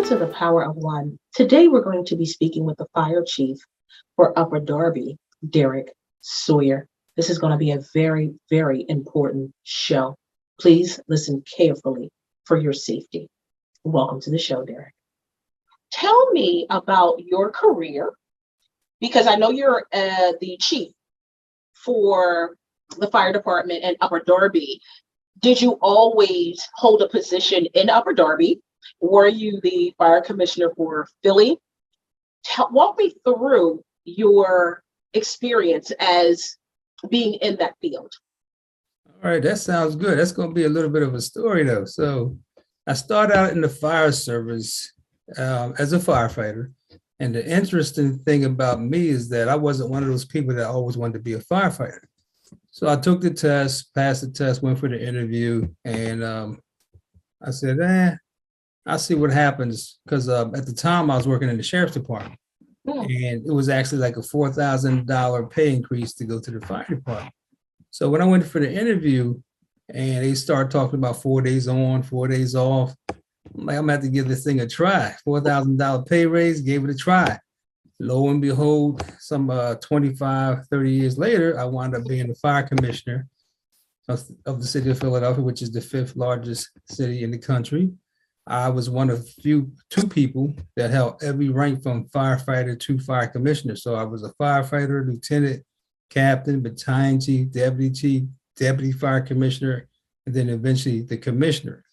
Welcome to the Power of One. Today we're going to be speaking with the fire chief for Upper Darby, Derrick Sawyer. This is going to be a very, very important show. Please listen carefully for your safety. Welcome to the show, Derrick. Tell me about your career, because I know you're the chief for the fire department in Upper Darby. Did you always hold a position in Upper Darby? Were you the fire commissioner for Philly? Walk me through your experience as being in that field. All right, that sounds good. That's going to be a little bit of a story, though. So I started out in the fire service as a firefighter. And the interesting thing about me is that I wasn't one of those people that always wanted to be a firefighter. So I took the test, passed the test, went for the interview, and I said, I'll see what happens, because at the time I was working in the sheriff's department, and it was actually like a $4,000 pay increase to go to the fire department. So when I went for the interview and they started talking about 4 days on, 4 days off, I'm like, I'm gonna have to give this thing a try. $4,000 pay raise, gave it a try. Lo and behold, some 25, 30 years later, I wound up being the fire commissioner of the city of Philadelphia, which is the 5th largest city in the country. I was one of two people that held every rank from firefighter to fire commissioner. So I was a firefighter, lieutenant, captain, battalion chief, deputy fire commissioner, and then eventually the commissioner.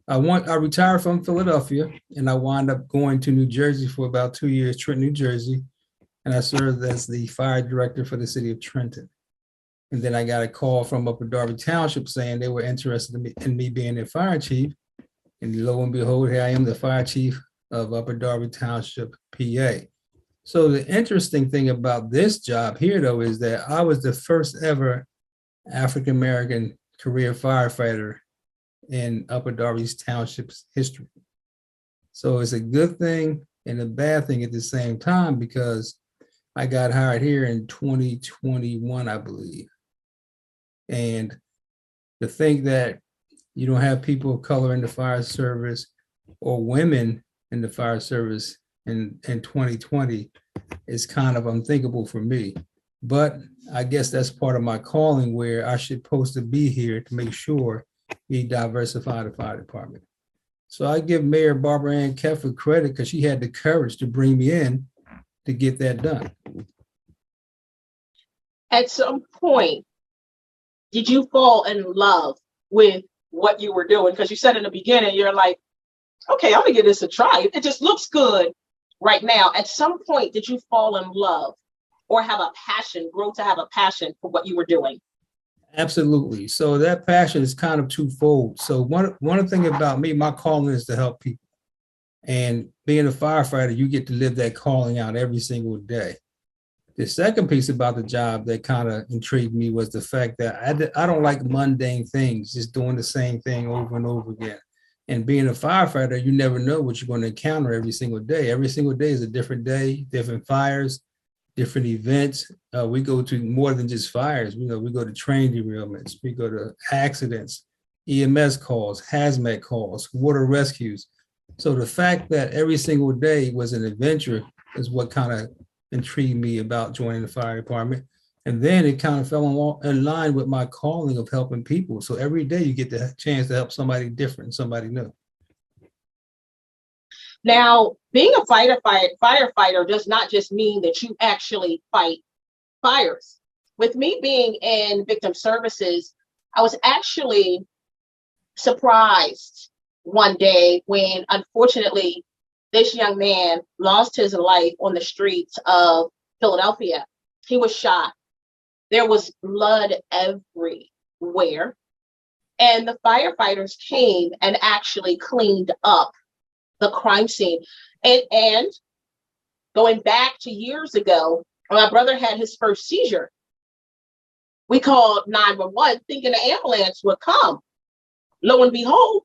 I retired from Philadelphia, and I wound up going to New Jersey for about 2 years, Trenton, New Jersey, and I served as the fire director for the city of Trenton. And then I got a call from Upper Darby Township saying they were interested in me being their fire chief. And lo and behold, here I am, the fire chief of Upper Darby Township, PA. So the interesting thing about this job here, though, is that I was the first ever African-American career firefighter in Upper Darby Township's history. So it's a good thing and a bad thing at the same time, because I got hired here in 2021, I believe. And to think that you don't have people of color in the fire service or women in the fire service in 2020 is kind of unthinkable for me. But I guess that's part of my calling, where I should supposed to be here to make sure we diversify the fire department. So I give Mayor Barbara Ann Keffer credit, because she had the courage to bring me in to get that done. At some point, did you fall in love with what you were doing? Because you said in the beginning, you're like, okay, I'm gonna give this a try. It just looks good right now. At some point, did you fall in love or have a passion, grow to have a passion for what you were doing? Absolutely. So that passion is kind of twofold. So one thing about me, my calling is to help people. And being a firefighter, you get to live that calling out every single day. The second piece about the job that kind of intrigued me was the fact that I don't like mundane things, just doing the same thing over and over again. And being a firefighter, you never know what you're going to encounter every single day. Every single day is a different day, different fires, different events. We go to more than just fires. We go to train derailments, we go to accidents, EMS calls, hazmat calls, water rescues. So the fact that every single day was an adventure is what kind of intrigued me about joining the fire department. And then it kind of fell in line with my calling of helping people. So every day you get the chance to help somebody different, somebody new. Now, being a firefighter does not just mean that you actually fight fires. With me being in victim services, I was actually surprised one day when, unfortunately, this young man lost his life on the streets of Philadelphia. He was shot. There was blood everywhere. And the firefighters came and actually cleaned up the crime scene. And going back to years ago, when my brother had his first seizure, we called 911 thinking the ambulance would come. Lo and behold,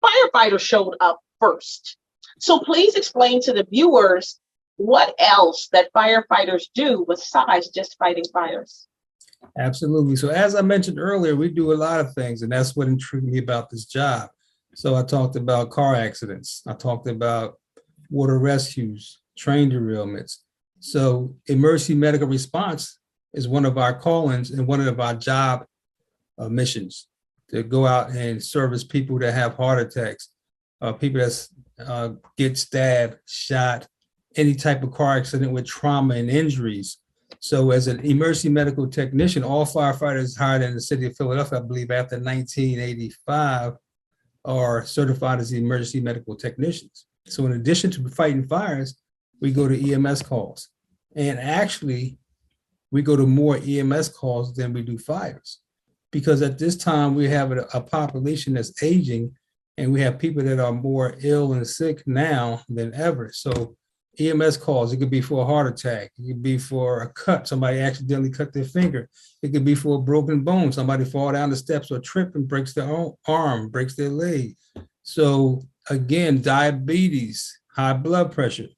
firefighters showed up first. So please explain to the viewers what else that firefighters do besides just fighting fires. Absolutely. So as I mentioned earlier, we do a lot of things, and that's what intrigued me about this job. So I talked about car accidents. I talked about water rescues, train derailments. So emergency medical response is one of our callings and one of our job missions, to go out and service people that have heart attacks, people that get stabbed, shot, any type of car accident with trauma and injuries. So as an emergency medical technician, all firefighters hired in the city of Philadelphia, I believe after 1985, are certified as emergency medical technicians. So in addition to fighting fires, we go to EMS calls. And actually, we go to more EMS calls than we do fires. Because at this time, we have a population that's aging, and we have people that are more ill and sick now than ever. So EMS calls, it could be for a heart attack. It could be for a cut. Somebody accidentally cut their finger. It could be for a broken bone. Somebody fall down the steps or trip and breaks their arm, breaks their leg. So again, diabetes, high blood pressure,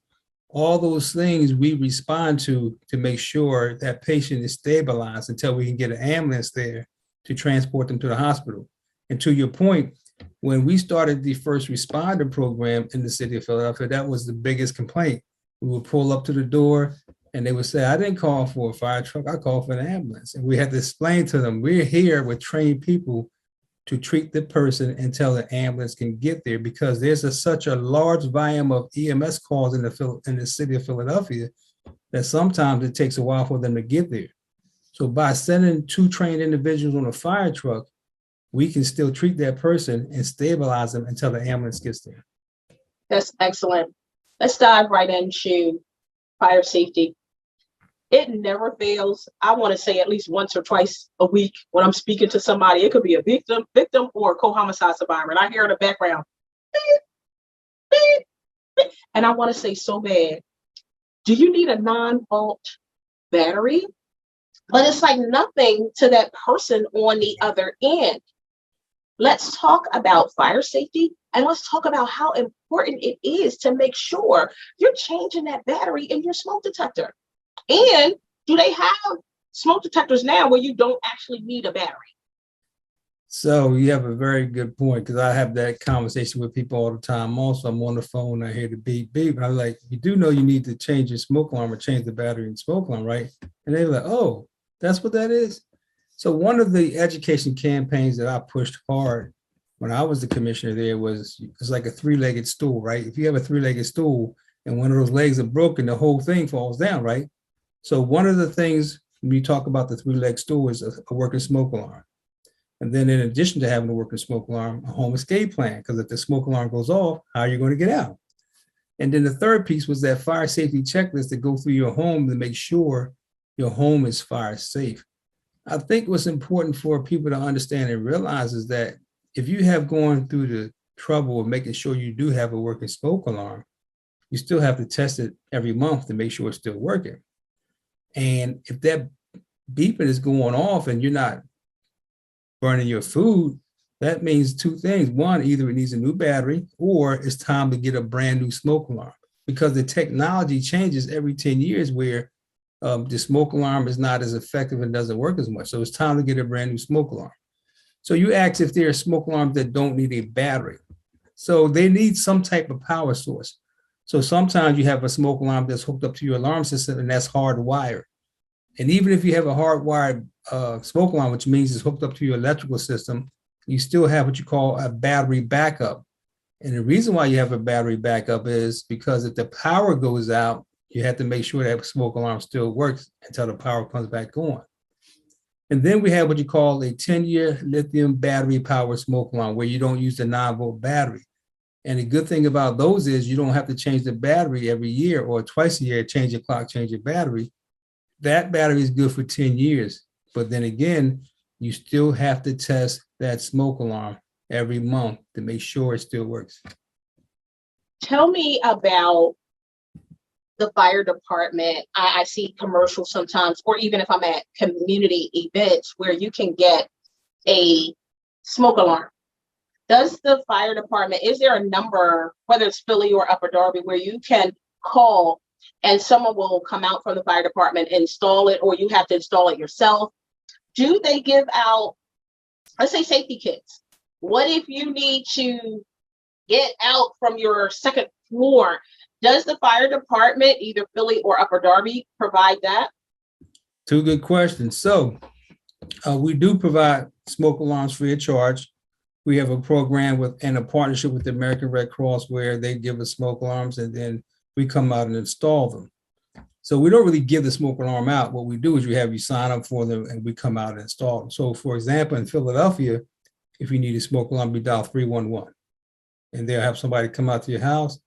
all those things we respond to make sure that patient is stabilized until we can get an ambulance there to transport them to the hospital. And to your point, when we started the first responder program in the city of Philadelphia, that was the biggest complaint. We would pull up to the door and they would say, I didn't call for a fire truck, I called for an ambulance. And we had to explain to them, we're here with trained people to treat the person until the ambulance can get there, because there's such a large volume of EMS calls in the city of Philadelphia that sometimes it takes a while for them to get there. So by sending 2 trained individuals on a fire truck, we can still treat that person and stabilize them until the ambulance gets there. That's excellent. Let's dive right into fire safety. It never fails. I want to say at least once or twice a week when I'm speaking to somebody, it could be a victim or a co-homicide survivor. And I hear in the background, beep, beep, beep. And I want to say so bad, do you need a 9-volt battery? But it's like nothing to that person on the other end. Let's talk about fire safety, and let's talk about how important it is to make sure you're changing that battery in your smoke detector. And do they have smoke detectors now where you don't actually need a battery? So you have a very good point, because I have that conversation with people all the time. Also, I'm on the phone, I hear the beep, beep. I'm like, you do know you need to change your smoke alarm or change the battery in smoke alarm, right? And they're like, oh, that's what that is? So one of the education campaigns that I pushed hard when I was the commissioner there was, it's like a 3-legged stool, right? If you have a 3-legged stool and one of those legs are broken, the whole thing falls down, right? So one of the things when you talk about the 3-legged stool is a working smoke alarm. And then in addition to having a working smoke alarm, a home escape plan, because if the smoke alarm goes off, how are you going to get out? And then the third piece was that fire safety checklist to go through your home to make sure your home is fire safe. I think what's important for people to understand and realize is that if you have gone through the trouble of making sure you do have a working smoke alarm, you still have to test it every month to make sure it's still working. And if that beeping is going off and you're not burning your food, that means 2 things. One, either it needs a new battery or it's time to get a brand new smoke alarm, because the technology changes every 10 years where the smoke alarm is not as effective and doesn't work as much. So it's time to get a brand new smoke alarm. So you ask if there are smoke alarms that don't need a battery. So they need some type of power source. So sometimes you have a smoke alarm that's hooked up to your alarm system and that's hardwired. And even if you have a hardwired smoke alarm, which means it's hooked up to your electrical system, you still have what you call a battery backup. And the reason why you have a battery backup is because if the power goes out, you have to make sure that smoke alarm still works until the power comes back on. And then we have what you call a 10-year lithium battery powered smoke alarm, where you don't use the 9-volt battery. And the good thing about those is you don't have to change the battery every year or twice a year, change your clock, change your battery. That battery is good for 10 years. But then again, you still have to test that smoke alarm every month to make sure it still works. Tell me about the fire department. I see commercials sometimes, or even if I'm at community events where you can get a smoke alarm. Does the fire department, is there a number, whether it's Philly or Upper Darby, where you can call and someone will come out from the fire department, install it, or you have to install it yourself? Do they give out, let's say, safety kits? What if you need to get out from your second floor. Does the fire department, either Philly or Upper Darby, provide that? Two good questions. So we do provide smoke alarms free of charge. We have a program and a partnership with the American Red Cross where they give us smoke alarms and then we come out and install them. So we don't really give the smoke alarm out. What we do is we have you sign up for them and we come out and install them. So for example, in Philadelphia, if you need a smoke alarm, we dial 311 and they'll have somebody come out to your house,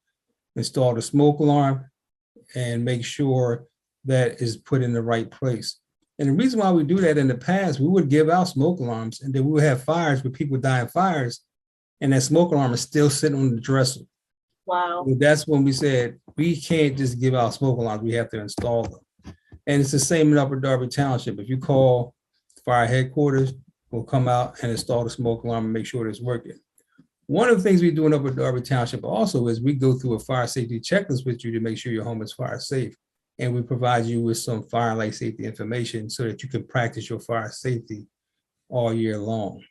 install the smoke alarm and make sure that is put in the right place. And the reason why we do that in the past, we would give out smoke alarms and then we would have fires where people die in fires and that smoke alarm is still sitting on the dresser. Wow. So that's when we said, we can't just give out smoke alarms, we have to install them. And it's the same in Upper Darby Township. If you call fire headquarters, we'll come out and install the smoke alarm and make sure it's working. One of the things we do in Upper Darby Township also is we go through a fire safety checklist with you to make sure your home is fire safe. And we provide you with some fire and life safety information so that you can practice your fire safety all year long.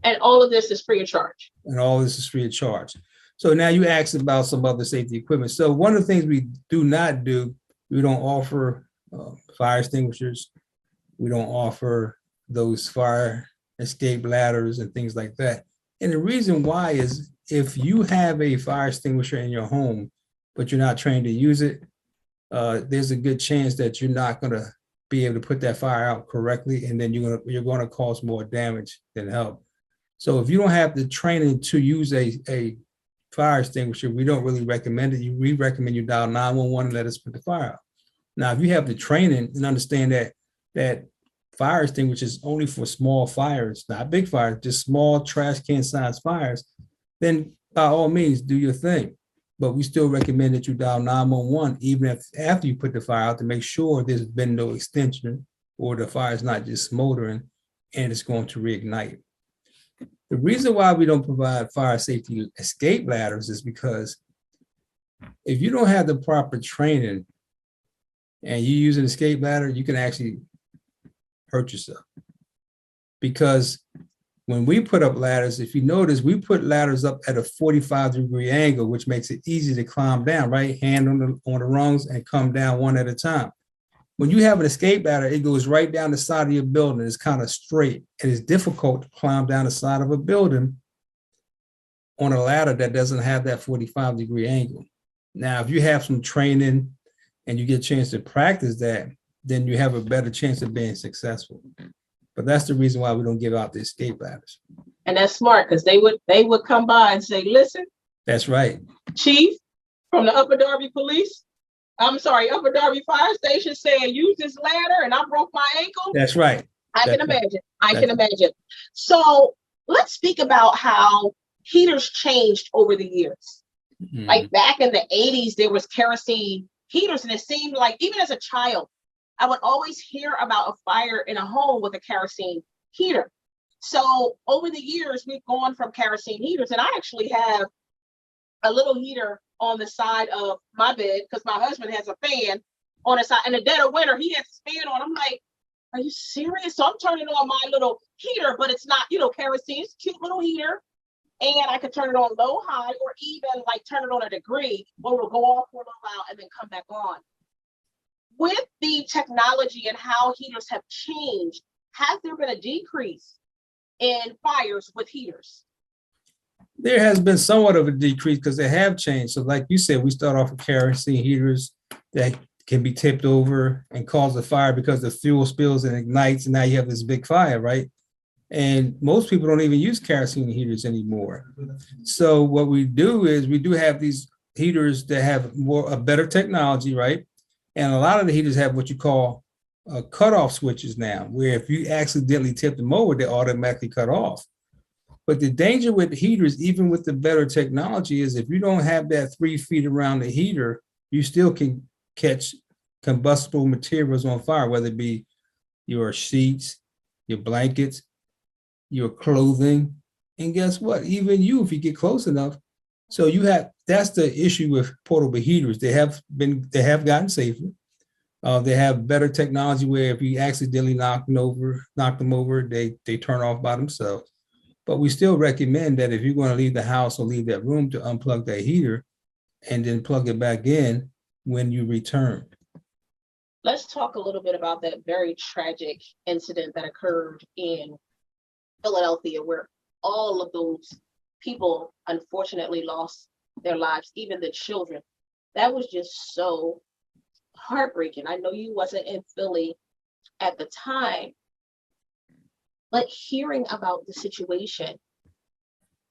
And all of this is free of charge. And all this is free of charge. So now you asked about some other safety equipment. So one of the things we do not do, we don't offer fire extinguishers. We don't offer those fire escape ladders and things like that. And the reason why is if you have a fire extinguisher in your home, but you're not trained to use it, there's a good chance that you're not going to be able to put that fire out correctly, and then you're going to cause more damage than help. So if you don't have the training to use a fire extinguisher, we don't really recommend it. We recommend you dial 911 and let us put the fire out. Now, if you have the training and understand that fire extinguishers only for small fires, not big fires, just small trash can sized fires, then by all means do your thing. But we still recommend that you dial 911 even if after you put the fire out to make sure there's been no extension or the fire is not just smoldering and it's going to reignite. The reason why we don't provide fire safety escape ladders is because if you don't have the proper training and you use an escape ladder, you can actually hurt yourself. Because when we put up ladders, if you notice, we put ladders up at a 45-degree angle, which makes it easy to climb down, right? Hand on the rungs and come down one at a time. When you have an escape ladder, it goes right down the side of your building. It's kind of straight. And it's difficult to climb down the side of a building on a ladder that doesn't have that 45-degree angle. Now, if you have some training and you get a chance to practice that, then you have a better chance of being successful. But that's the reason why we don't give out the escape ladders. And that's smart because they would come by and say, listen. That's right. Chief from the Upper Darby Upper Darby Fire Station saying use this ladder and I broke my ankle. That's right. I can imagine. So let's speak about how heaters changed over the years. Mm-hmm. Like back in the 80s, there was kerosene heaters, and it seemed like even as a child, I would always hear about a fire in a home with a kerosene heater. So over the years, we've gone from kerosene heaters, and I actually have a little heater on the side of my bed because my husband has a fan on the side. In the dead of winter, he has his fan on. I'm like, are you serious? So I'm turning on my little heater, but it's not, kerosene. It's a cute little heater. And I could turn it on low, high, or even like turn it on a degree where it'll go off for a little while and then come back on. With the technology and how heaters have changed, has there been a decrease in fires with heaters? There has been somewhat of a decrease because they have changed. So like you said, we start off with kerosene heaters that can be tipped over and cause a fire because the fuel spills and ignites, and now you have this big fire, right? And most people don't even use kerosene heaters anymore. So what we do is we do have these heaters that have a better technology, right? And a lot of the heaters have what you call cutoff switches now, where if you accidentally tip them over, they automatically cut off. But the danger with heaters, even with the better technology, is if you don't have that 3 feet around the heater, you still can catch combustible materials on fire, whether it be your sheets, your blankets, your clothing, and guess what? Even you, if you get close enough. So that's the issue with portable heaters. They have gotten safer. They have better technology where if you accidentally knock them over, they turn off by themselves. But we still recommend that if you're going to leave the house or leave that room, to unplug that heater and then plug it back in when you return. Let's talk a little bit about that very tragic incident that occurred in Philadelphia, where all of those people unfortunately lost their lives, even the children. That was just so heartbreaking. I know you wasn't in Philly at the time, but hearing about the situation,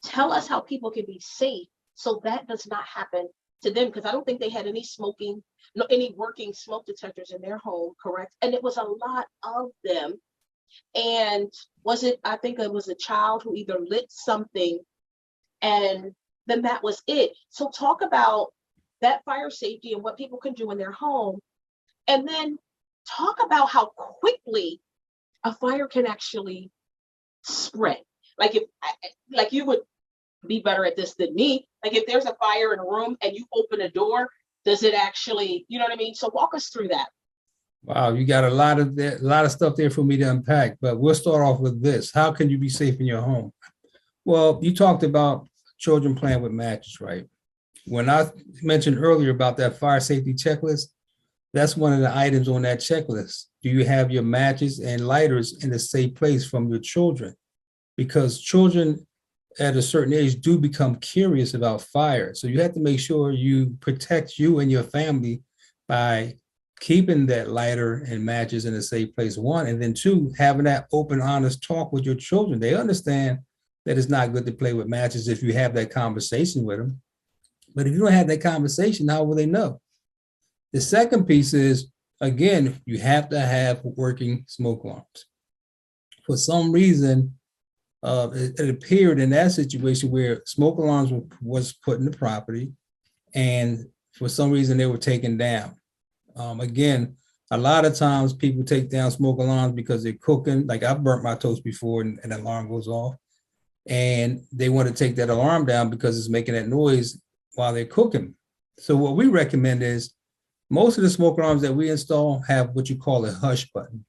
tell us how people can be safe so that does not happen to them, because I don't think they had any any working smoke detectors in their home, correct? And it was a lot of them. And I think it was a child who either lit something and then that was it. So talk about that fire safety and what people can do in their home. And then talk about how quickly a fire can actually spread. Like you would be better at this than me. Like if there's a fire in a room and you open a door, does it actually, you know what I mean? So walk us through that. Wow, you got a lot of stuff there for me to unpack, but we'll start off with this. How can you be safe in your home? Well, you talked about children playing with matches, right? When I mentioned earlier about that fire safety checklist, that's one of the items on that checklist. Do you have your matches and lighters in a safe place from your children? Because children at a certain age do become curious about fire. So you have to make sure you protect you and your family by keeping that lighter and matches in a safe place, one, and then two, having that open, honest talk with your children. They understand that it's not good to play with matches if you have that conversation with them. But if you don't have that conversation, how will they know? The second piece is, again, you have to have working smoke alarms. For some reason, it appeared in that situation where smoke alarms was put in the property, and for some reason they were taken down. Again, a lot of times people take down smoke alarms because they're cooking. Like I've burnt my toast before and an alarm goes off, and they want to take that alarm down because it's making that noise while they're cooking. So what we recommend is most of the smoke alarms that we install have what you call a hush button.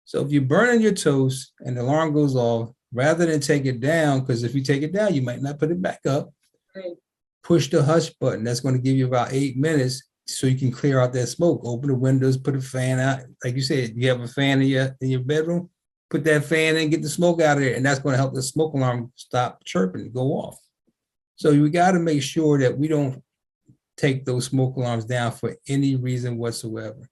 So if you're burning your toast and the alarm goes off, rather than take it down, because if you take it down, you might not put it back up, Right. Push the hush button. That's going to give you about 8 minutes so you can clear out that smoke. Open the windows, put a fan out. Like you said, you have a fan in your bedroom, put that fan in, get the smoke out of there, and that's going to help the smoke alarm stop chirping, go off. So we got to make sure that we don't take those smoke alarms down for any reason whatsoever.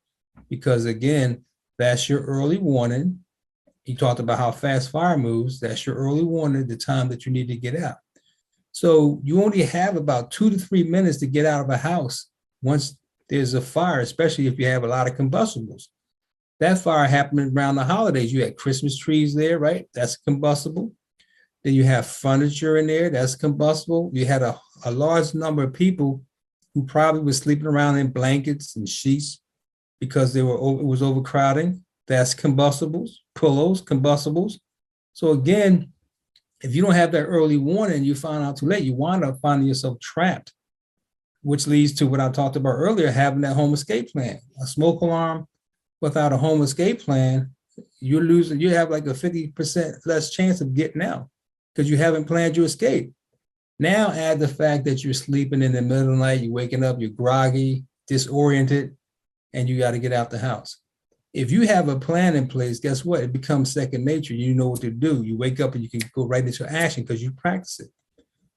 Because again, that's your early warning. You talked about how fast fire moves. That's your early warning, the time that you need to get out. So you only have about 2 to 3 minutes to get out of a house once there's a fire, especially if you have a lot of combustibles. That fire happened around the holidays. You had Christmas trees there, right? That's combustible. Then you have furniture in there. That's combustible. You had a large number of people who probably were sleeping around in blankets and sheets because it was overcrowding. That's combustibles. Pillows, combustibles. So again, if you don't have that early warning, you find out too late, you wind up finding yourself trapped, which leads to what I talked about earlier, having that home escape plan. A smoke alarm without a home escape plan, you have like a 50% less chance of getting out because you haven't planned your escape. Now add the fact that you're sleeping in the middle of the night, you're waking up, you're groggy, disoriented, and you got to get out the house. If you have a plan in place, guess what? It becomes second nature. You know what to do. You wake up and you can go right into action because you practice it.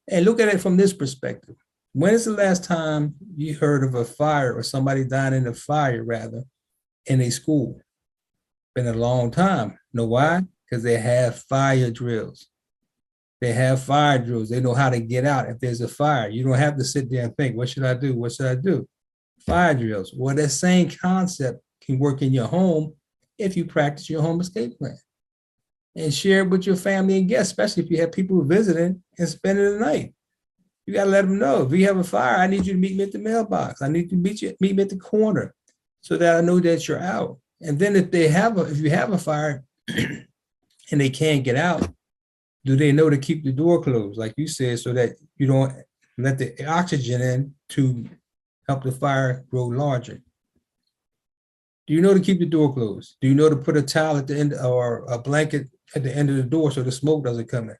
And look at it from this perspective. When is the last time you heard of a fire or somebody dying in a fire, rather, in a school? Been a long time. Know why? Because they have fire drills. They have fire drills. They know how to get out if there's a fire. You don't have to sit there and think, what should I do? What should I do? Fire drills. Well, that same concept can work in your home if you practice your home escape plan and share it with your family and guests, especially if you have people visiting and spending the night. You got to let them know, if we have a fire, I need you to meet me at the mailbox. I need you to meet me at the corner so that I know that you're out. And then if you have a fire and they can't get out, do they know to keep the door closed, like you said, so that you don't let the oxygen in to help the fire grow larger? Do you know to keep the door closed? Do you know to put a towel at the end or a blanket at the end of the door so the smoke doesn't come in?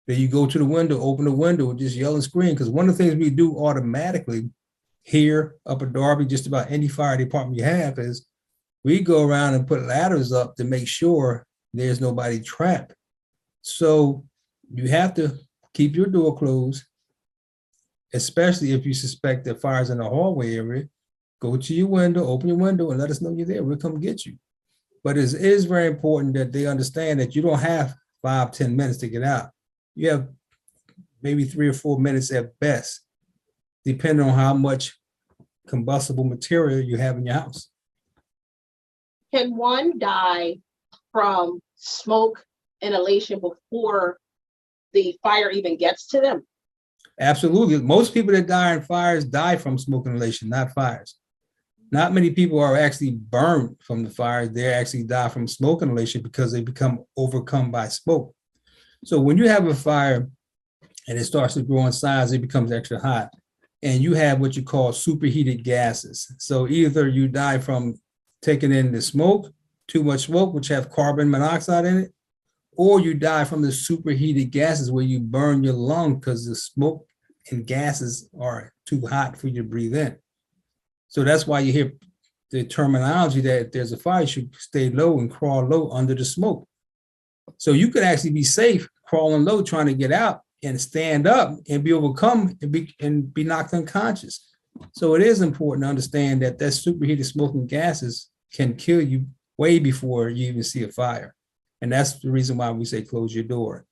Then you go to the window, open the window, and just yell and scream. Because one of the things we do automatically here up at Darby, just about any fire department you have, is we go around and put ladders up to make sure there's nobody trapped. So you have to keep your door closed, especially if you suspect that fire's in the hallway area. Go to your window, open your window, and let us know you're there. We'll come get you. But it is very important that they understand that you don't have 5-10 minutes to get out. You have maybe 3 or 4 minutes at best, depending on how much combustible material you have in your house. Can one die from smoke inhalation before the fire even gets to them? Absolutely. Most people that die in fires die from smoke inhalation, not fires. Not many people are actually burned from the fires. They actually die from smoke inhalation because they become overcome by smoke. So when you have a fire and it starts to grow in size, it becomes extra hot. And you have what you call superheated gases. So either you die from taking in the smoke, too much smoke, which have carbon monoxide in it, or you die from the superheated gases where you burn your lung because the smoke and gases are too hot for you to breathe in. So that's why you hear the terminology that if there's a fire, you should stay low and crawl low under the smoke. So you could actually be safe crawling low, trying to get out and stand up and be overcome and be knocked unconscious. So it is important to understand that superheated smoking gases can kill you way before you even see a fire. And that's the reason why we say close your door,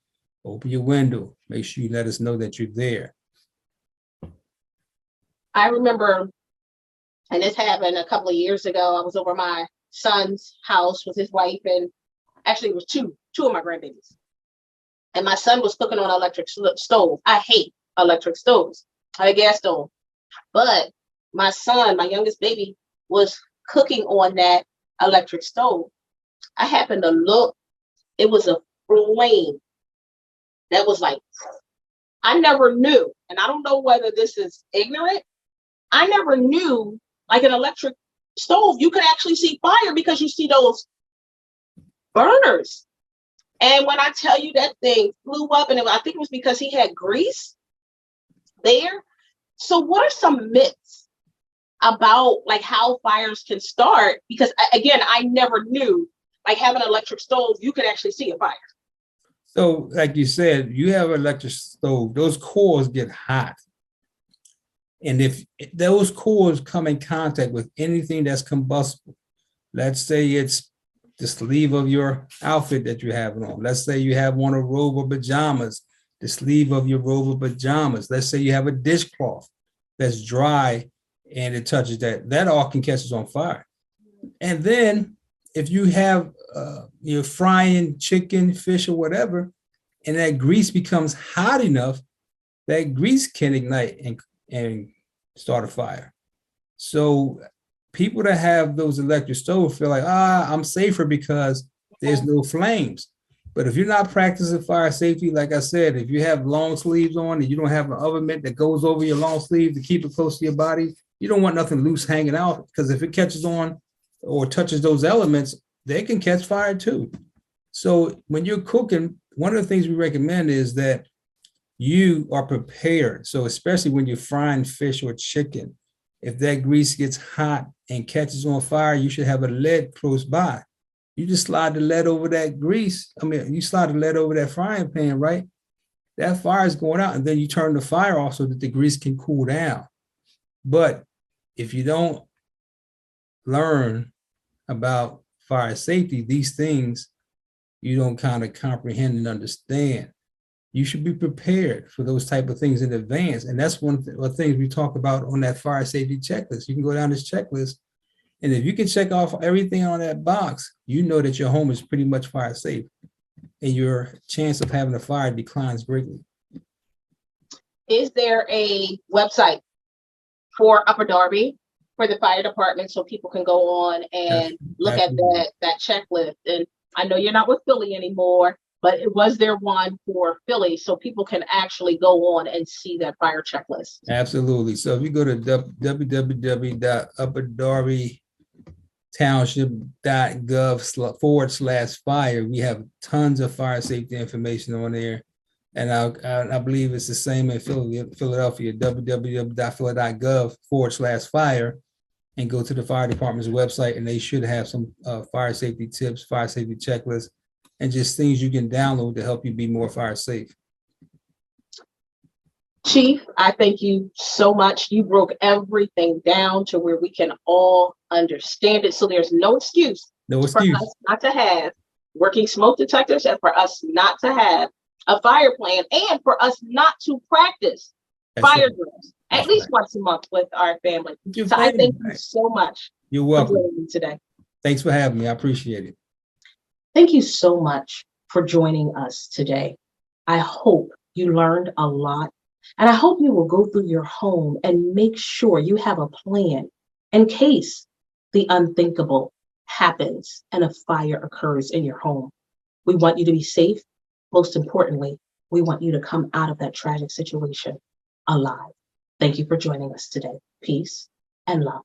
open your window, make sure you let us know that you're there. I remember, and this happened a couple of years ago, I was over my son's house with his wife, and actually it was two of my grandbabies. And my son was cooking on an electric stove. I hate electric stoves, a gas stove. But my son, my youngest baby, was cooking on that electric stove. I happened to look, it was a flame that was like, I never knew, and I don't know whether this is ignorant, I never knew, like an electric stove, you could actually see fire because you see those burners. And when I tell you that thing flew up, and I think it was because he had grease there. So what are some myths about like how fires can start? Because again, I never knew, like having an electric stove, you could actually see a fire. So like you said, you have an electric stove, those cores get hot. And if those cores come in contact with anything that's combustible, let's say it's the sleeve of your outfit that you have on. Let's say you have on a robe of pajamas, the sleeve of your robe of pajamas. Let's say you have a dishcloth that's dry and it touches that all can catch on fire. And then if you have you're frying chicken, fish, or whatever, and that grease becomes hot enough, that grease can ignite and start a fire. So people that have those electric stoves feel like, I'm safer because there's no flames. But if you're not practicing fire safety, like I said, if you have long sleeves on and you don't have an oven mitt that goes over your long sleeve to keep it close to your body, you don't want nothing loose hanging out, because if it catches on or touches those elements, they can catch fire too. So when you're cooking, one of the things we recommend is that you are prepared. So especially when you're frying fish or chicken, if that grease gets hot and catches on fire, you should have a lead close by. You just slide the lead over that grease. You slide the lead over that frying pan, right? That fire is going out, and then you turn the fire off so that the grease can cool down. But if you don't learn about fire safety, these things you don't kind of comprehend and understand. You should be prepared for those type of things in advance. And that's one of the things we talk about on that fire safety checklist. You can go down this checklist, and if you can check off everything on that box, you know that your home is pretty much fire safe, and your chance of having a fire declines greatly. Is there a website for Upper Darby for the fire department so people can go on and look at that checklist? And I know you're not with Philly anymore, but was there one for Philly so people can actually go on and see that fire checklist? Absolutely. So if you go to www.upperdarbytownship.gov/fire, we have tons of fire safety information on there. And I believe it's the same in Philadelphia, www.phila.gov/fire, and go to the fire department's website, and they should have some fire safety tips, fire safety checklists, and just things you can download to help you be more fire safe. Chief, I thank you so much. You broke everything down to where we can all understand it. So there's no excuse No for excuse. us not to have working smoke detectors and for us not to have a fire plan and for us not to practice That's fire right. drills That's at least right. once a month with our family. Your So I family, thank you right. so much You're for welcome. joining me today. Thanks for having me. I appreciate it. Thank you so much for joining us today. I hope you learned a lot, and I hope you will go through your home and make sure you have a plan in case the unthinkable happens and a fire occurs in your home. We want you to be safe. Most importantly, we want you to come out of that tragic situation alive. Thank you for joining us today. Peace and love.